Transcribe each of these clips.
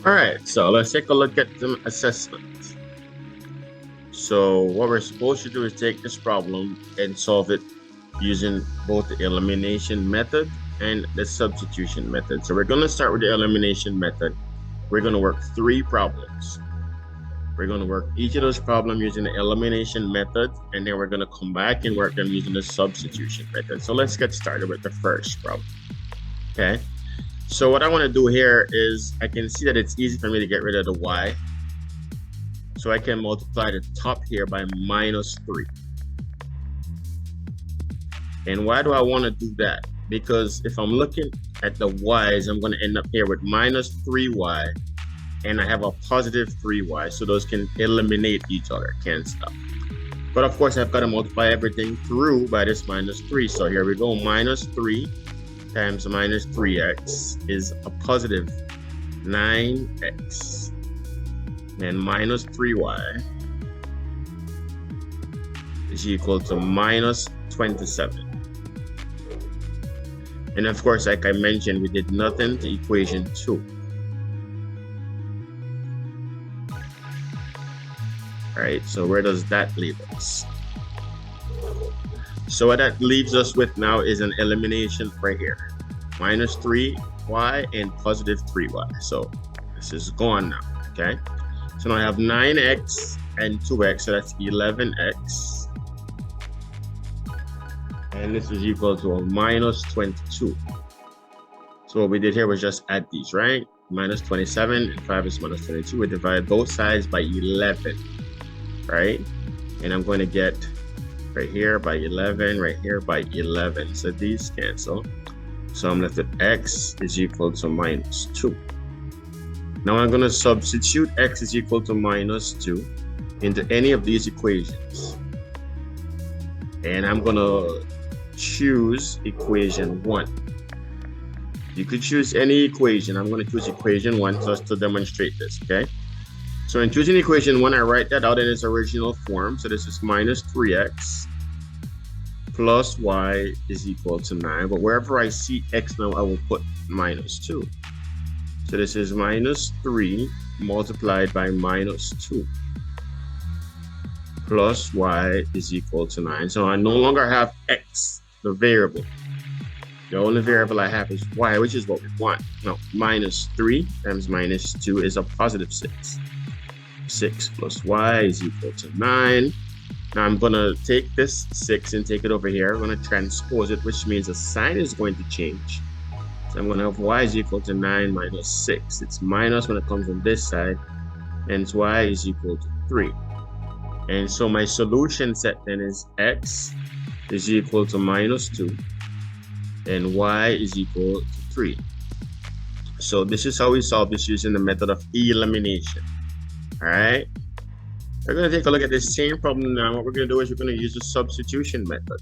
All right, so let's take a look at some assessment. So what we're supposed to do is take this problem and solve it using both the elimination method and the substitution method. So we're going to start with the elimination method. We're going to work 3 problems. We're going to work each of those problems using the elimination method, and then we're going to come back and work them using the substitution method. So let's get started with the first problem. Okay. So what I want to do here is I can see that it's easy for me to get rid of the y. So I can multiply the top here by -3. And why do I want to do that? Because if I'm looking at the y's, I'm going to end up here with -3y, and I have a positive 3y. So those can eliminate each other, cancel. But of course, I've got to multiply everything through by this -3. So here we go, -3 times -3x is a positive 9x, and -3y is equal to -27. And of course, like I mentioned, we did nothing to equation 2. All right, so where does that leave us? So what that leaves us with now is an elimination right here. -3y and positive 3y. So this is gone now, okay? So now I have 9x and 2x, so that's 11x. And this is equal to a -22. So what we did here was just add these, right? -27 and 5 is -22. We divide both sides by 11, right? And I'm going to get right here by 11, right here by 11. So these cancel. So I'm left with x is equal to -2. Now I'm going to substitute x is equal to -2 into any of these equations. And I'm going to choose equation 1. You could choose any equation. I'm going to choose equation 1 just to demonstrate this, okay? So in choosing equation 1, I write that out in its original form. So this is -3x plus y is equal to 9. But wherever I see x now, I will put -2. So this is -3 multiplied by -2 plus y is equal to 9. So I no longer have x, the variable. The only variable I have is y, which is what we want. Now, -3 times -2 is a positive 6. 6 plus y is equal to 9. Now I'm going to take this 6 and take it over here. I'm going to transpose it, which means the sign is going to change. So I'm going to have y is equal to 9 minus 6. It's minus when it comes on this side, and y is equal to 3. And so my solution set then is x is equal to -2 and y is equal to 3. So this is how we solve this using the method of elimination. All right, we're going to take a look at this same problem now. What we're going to do is we're going to use the substitution method.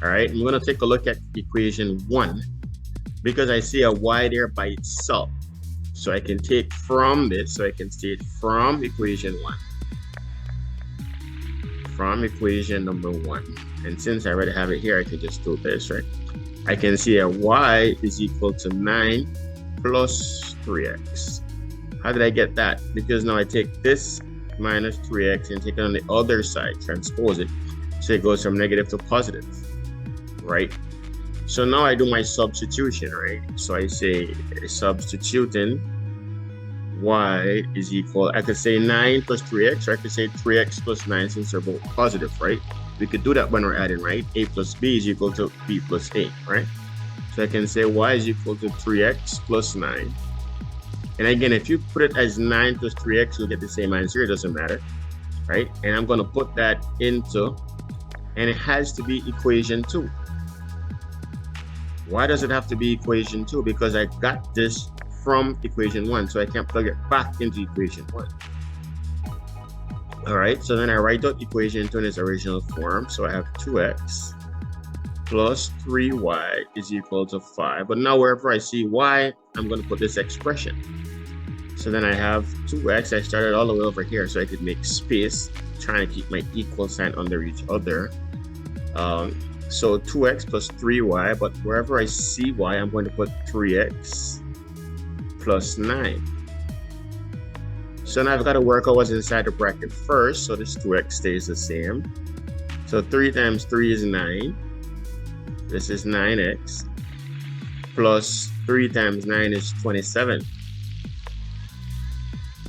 All right, and we're going to take a look at equation 1 because I see a y there by itself. So I can take from this, so I can state from equation 1. From equation number 1. And since I already have it here, I can just do this, right? I can see a y is equal to 9 plus 3x. How did I get that? Because now I take this minus 3x and take it on the other side, transpose it. So it goes from negative to positive, right? So now I do my substitution, right? So I say substituting y is equal, I could say 9 plus 3x, or I could say 3x plus 9 since they're both positive, right? We could do that when we're adding, right? A plus b is equal to b plus a, right? So I can say y is equal to 3x plus 9. And again, if you put it as 9 plus 3x, you'll get the same answer. It doesn't matter, right? And I'm going to put that into, and it has to be equation 2. Why does it have to be equation 2? Because I got this from equation 1, so I can plug it back into equation 1. All right, so then I write out equation 2 in its original form. So I have 2x plus 3y is equal to 5. But now wherever I see y, I'm going to put this expression. So then I have 2x. I started all the way over here so I could make space, trying to keep my equal sign under each other. So 2x plus 3y, but wherever I see y, I'm going to put 3x plus 9. So now I've got to work out what's inside the bracket first. So this 2x stays the same. So 3 times 3 is 9. This is 9x. Plus 3 times 9 is 27.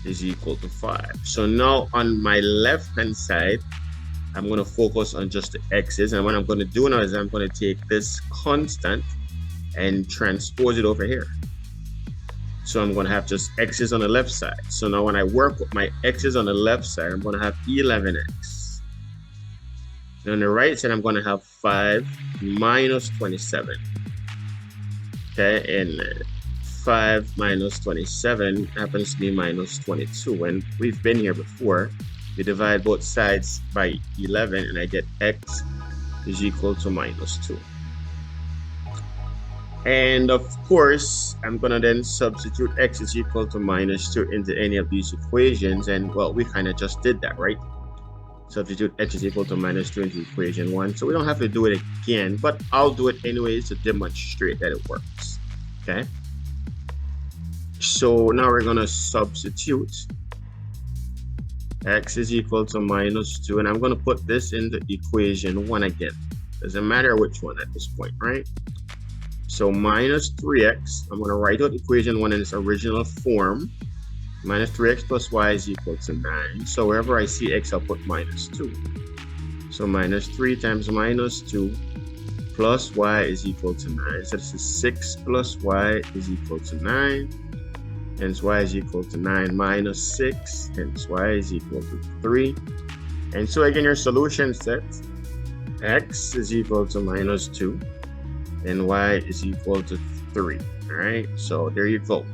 Is equal to 5. So now on my left hand side, I'm going to focus on just the x's, and what I'm going to do now is I'm going to take this constant and transpose it over here. So I'm going to have just x's on the left side. So now when I work with my x's on the left side, I'm going to have 11x. And on the right side, I'm going to have 5 minus 27. Okay, and 5 minus 27 happens to be minus 22. And we've been here before. We divide both sides by 11, and I get x is equal to minus 2. And of course, I'm going to then substitute x is equal to minus 2 into any of these equations. And well, we kind of just did that, right? Substitute x is equal to minus 2 into equation 1. So we don't have to do it again, but I'll do it anyways to demonstrate that it works. Okay. So now we're going to substitute x is equal to minus 2, and I'm going to put this into equation 1 again. Doesn't matter which one at this point, right? So minus 3x, I'm going to write out equation 1 in its original form. Minus 3x plus y is equal to 9. So wherever I see x, I'll put minus 2. So minus 3 times minus 2 plus y is equal to 9. So this is 6 plus y is equal to 9. Hence y is equal to 9 minus 6. Hence y is equal to 3. And so again, your solution set, x is equal to minus 2. And y is equal to 3. All right, so there you go.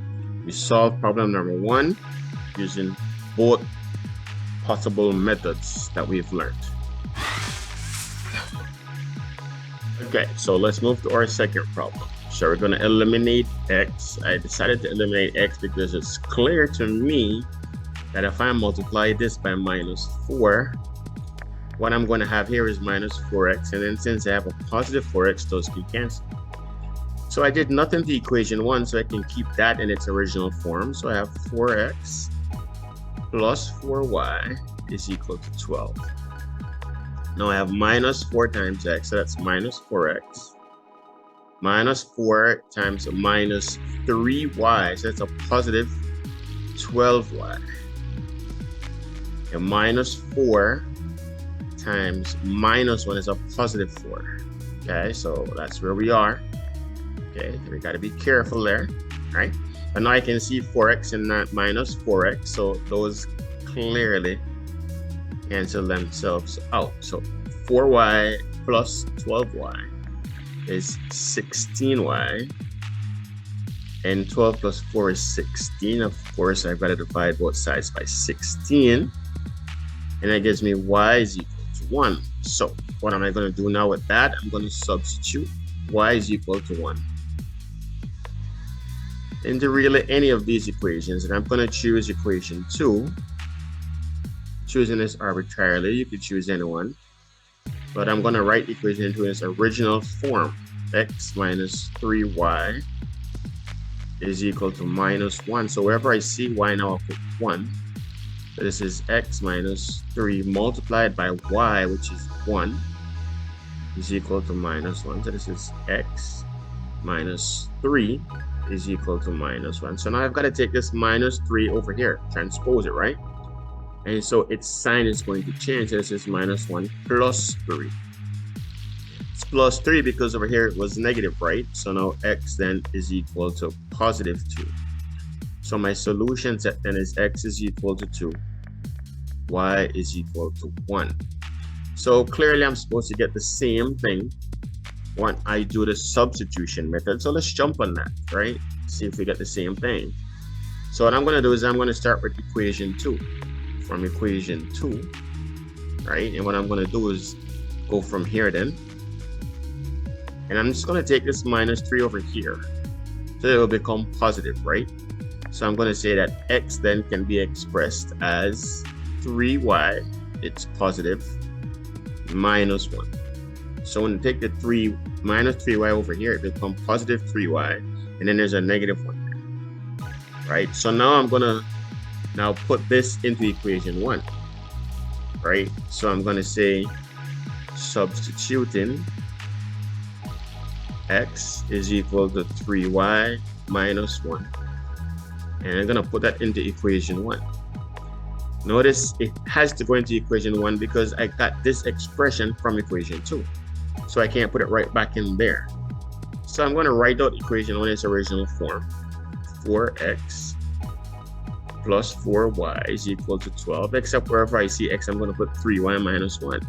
We solved problem number 1 using both possible methods that we've learned. Okay, so let's move to our second problem. So we're going to eliminate x. I decided to eliminate x because it's clear to me that if I multiply this by minus 4, what I'm going to have here is minus 4x, and then since I have a positive 4x, those can cancel. So I did nothing to equation 1, so I can keep that in its original form. So I have 4x plus 4y is equal to 12. Now I have minus 4 times x, so that's minus 4x. Minus 4 times minus 3y, so that's a positive 12y. And minus 4 times minus 1 is a positive 4. Okay, so that's where we are. Okay, we got to be careful there, right? And now I can see 4x and not minus 4x, so those clearly cancel themselves out. So 4y plus 12y is 16y, and 12 plus 4 is 16. Of course, I've got to divide both sides by 16, and that gives me y is equal to 1. So what am I going to do now with that? I'm going to substitute y is equal to 1 into really any of these equations, and I'm going to choose equation 2. Choosing this arbitrarily, you could choose anyone, but I'm going to write equation 2 in its original form. X minus 3y is equal to minus 1. So wherever I see y now, I'll put 1. So this is x minus 3 multiplied by y, which is 1, is equal to minus 1. So this is x minus 3 is equal to minus 1. So now I've got to take this minus 3 over here, transpose it, right? And so its sign is going to change. This is minus 1 plus 3. It's plus 3 because over here it was negative, right? So now x then is equal to positive 2. So my solution set then is x is equal to 2. Y is equal to 1. So clearly I'm supposed to get the same thing when I do the substitution method. So let's jump on that, right? See if we get the same thing. So what I'm going to do is I'm going to start with equation 2. From equation 2, right? And what I'm going to do is go from here then. And I'm just going to take this minus 3 over here. So it will become positive, right? So I'm going to say that x then can be expressed as 3y, it's positive, minus 1. So when you take the 3 minus 3y over here, it becomes positive 3y, and then there's a negative 1, right? So now I'm going to Now put this into equation 1, right? So I'm going to say substituting x is equal to 3y minus 1. And I'm going to put that into equation 1. Notice it has to go into equation 1 because I got this expression from equation 2. So I can't put it right back in there. So I'm going to write out equation 1 in its original form. 4x plus 4y is equal to 12, except wherever I see x, I'm going to put 3y minus 1.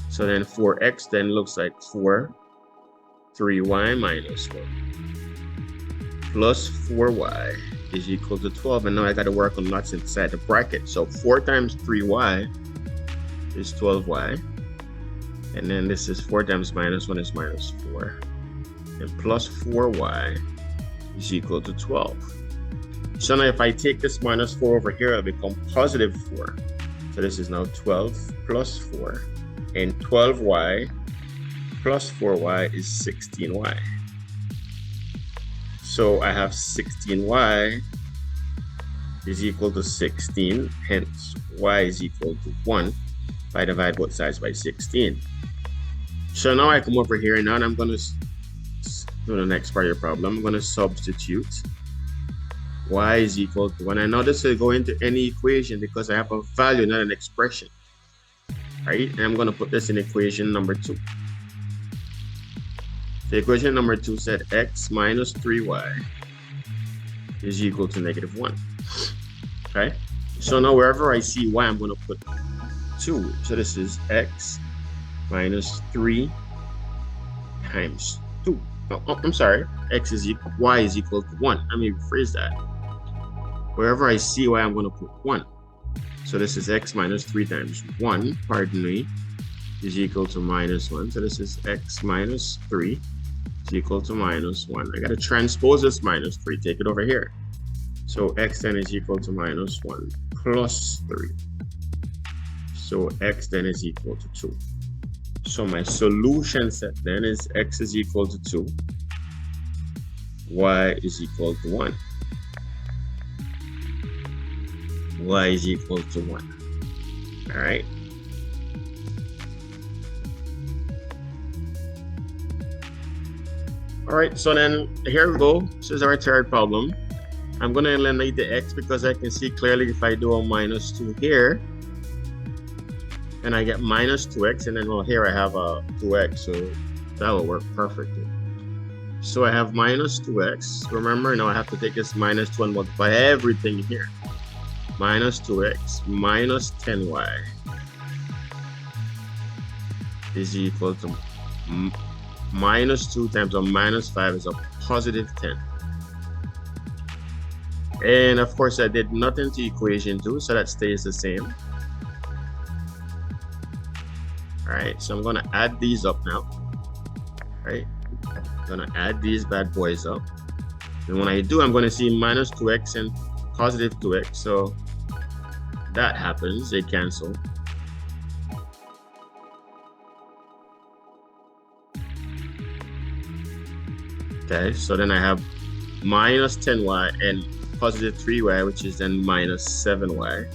So then 4x then looks like 3y minus 1 plus 4y is equal to 12. And now I got to work on what's inside the bracket. So 4 times 3y is 12y. And then this is 4 times minus 1 is minus 4. And plus 4y is equal to 12. So now if I take this minus 4 over here, it'll become positive 4. So this is now 12 plus 4. And 12y plus 4y is 16y. So I have 16y is equal to 16. Hence, y is equal to 1 if I divide both sides by 16. So now I come over here and now I'm going to do the next part of your problem. I'm going to substitute y is equal to 1. And now this will go into any equation because I have a value, not an expression. Right? And I'm going to put this in equation number 2. So equation number 2 said x minus 3y is equal to negative 1. Okay? So now wherever I see y, I'm going to put 2. So this is x minus 3 times 2. Oh, I'm sorry. Y is equal to 1. Let me rephrase that. Wherever I see y, I'm going to put 1. So this is x minus 3 times 1, pardon me, is equal to minus 1. So this is x minus 3 is equal to minus 1. I got to transpose this minus 3, take it over here. So x then is equal to minus 1 plus 3. So x then is equal to 2. So my solution set then is x is equal to 2, y is equal to 1. Y is equal to 1. All right. All right, so then here we go. This is our third problem. I'm going to eliminate the x because I can see clearly if I do a minus 2 here, and I get minus 2x, and then well, here I have a 2x, so that will work perfectly. So I have minus 2x. Remember, now I have to take this minus 2 and multiply everything here. Minus 2x minus 10y is equal to minus 2 times a minus 5 is a positive 10. And of course, I did nothing to equation 2, so that stays the same. All right, so I'm going to add these up now. All right, I'm going to add these bad boys up. And when I do, I'm going to see minus 2x and positive 2x. So that happens, they cancel. Okay, so then I have minus 10y and positive 3y, which is then minus 7y,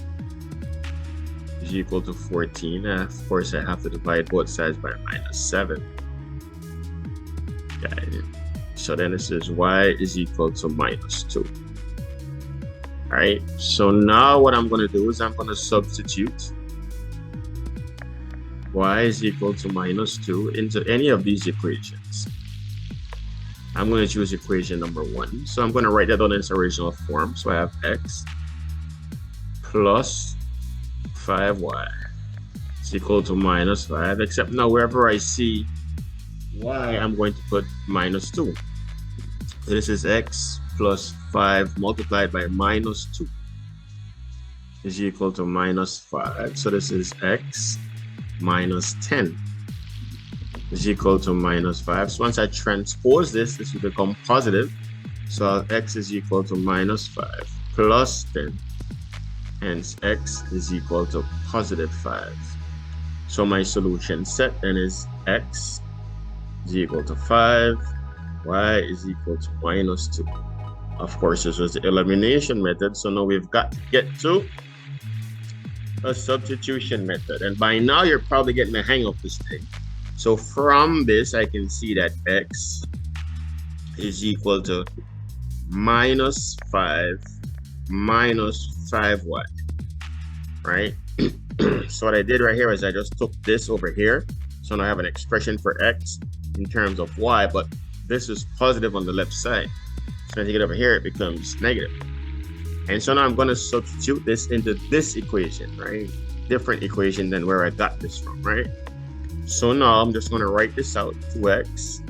is equal to 14. And of course, I have to divide both sides by minus 7. Okay, so then this is y is equal to minus 2. All right, so now what I'm going to do is I'm going to substitute y is equal to minus 2 into any of these equations. I'm going to choose equation number 1. So I'm going to write that down in its original form. So I have x plus 5y is equal to minus 5, except now wherever I see y, I'm going to put minus 2. So this is x plus 5 multiplied by minus 2 is equal to minus 5. So this is x minus 10 is equal to minus 5. So once I transpose this, this will become positive. So x is equal to minus 5 plus 10. Hence, x is equal to positive 5. So my solution set then is x is equal to 5, y is equal to minus 2. Of course, this was the elimination method. So now we've got to get to a substitution method. And by now, you're probably getting the hang of this thing. So from this, I can see that x is equal to minus 5 minus 5y, right? So what I did right here is I just took this over here. So now I have an expression for x in terms of y, but this is positive on the left side. So when I take it over here, it becomes negative. And so now I'm going to substitute this into this equation, right? Different equation than where I got this from, right? So now I'm just going to write this out. 2x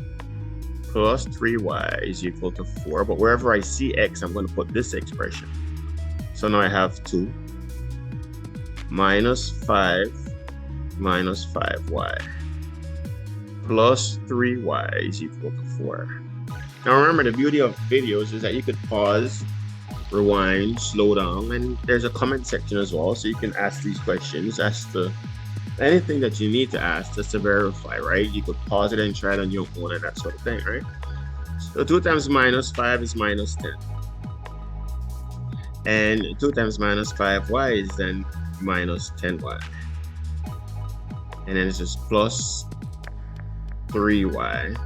plus 3y is equal to 4. But wherever I see x, I'm going to put this expression. So now I have 2 minus 5 minus 5y plus 3y is equal to 4. Now remember, the beauty of videos is that you could pause, rewind, slow down, and there's a comment section as well, so you can ask these questions, ask anything that you need to ask just to verify, right? You could pause it and try it on your own and that sort of thing, right? So 2 times minus 5 is minus 10. And 2 times minus 5y is then minus 10y. And then it's just plus 3y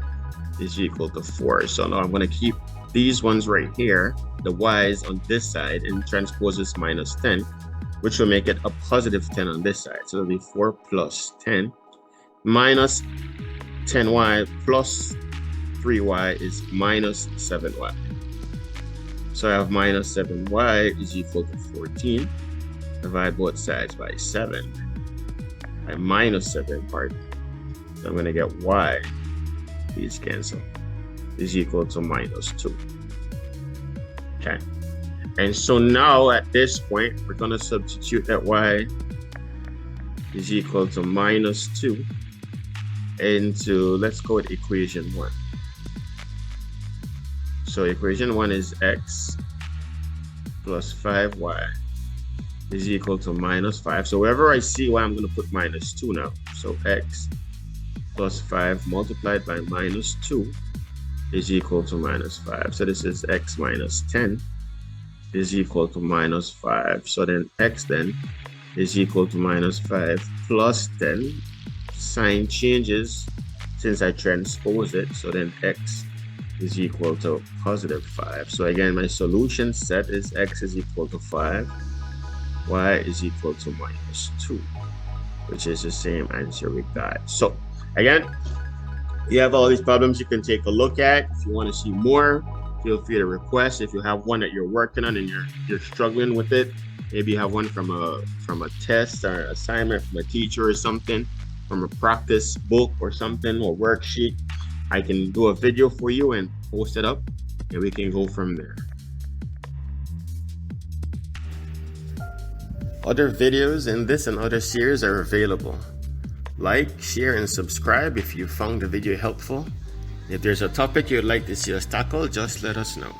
is equal to 4. So now I'm going to keep these ones right here, the y's on this side, and transpose this minus 10, which will make it a positive 10 on this side. So it'll be 4 plus 10 minus 10y plus 3y is minus 7y. So I have minus 7y is equal to 14. Divide both sides by 7. By minus 7, pardon. So I'm going to get y, these cancel, is equal to minus 2. Okay. And so now at this point, we're going to substitute that y is equal to minus 2 into, let's go with equation 1. So equation 1 is x plus 5y is equal to minus 5. So wherever I see y, I'm going to put minus 2 now. So x plus 5 multiplied by minus 2 is equal to minus 5. So this is x minus 10 is equal to minus 5. So then x then is equal to minus 5 plus 10. Sign changes since I transpose it. So then x is equal to positive 5. So again, my solution set is x is equal to 5. Y is equal to minus 2, which is the same answer we got. So again, you have all these problems you can take a look at. If you want to see more, feel free to request. If you have one that you're working on and you're struggling with it, maybe you have one from a test or assignment from a teacher or something, from a practice book or something, or worksheet, I can do a video for you and post it up, and we can go from there. Other videos in this and other series are available. Like, share, and subscribe if you found the video helpful. If there's a topic you'd like to see us tackle, just let us know.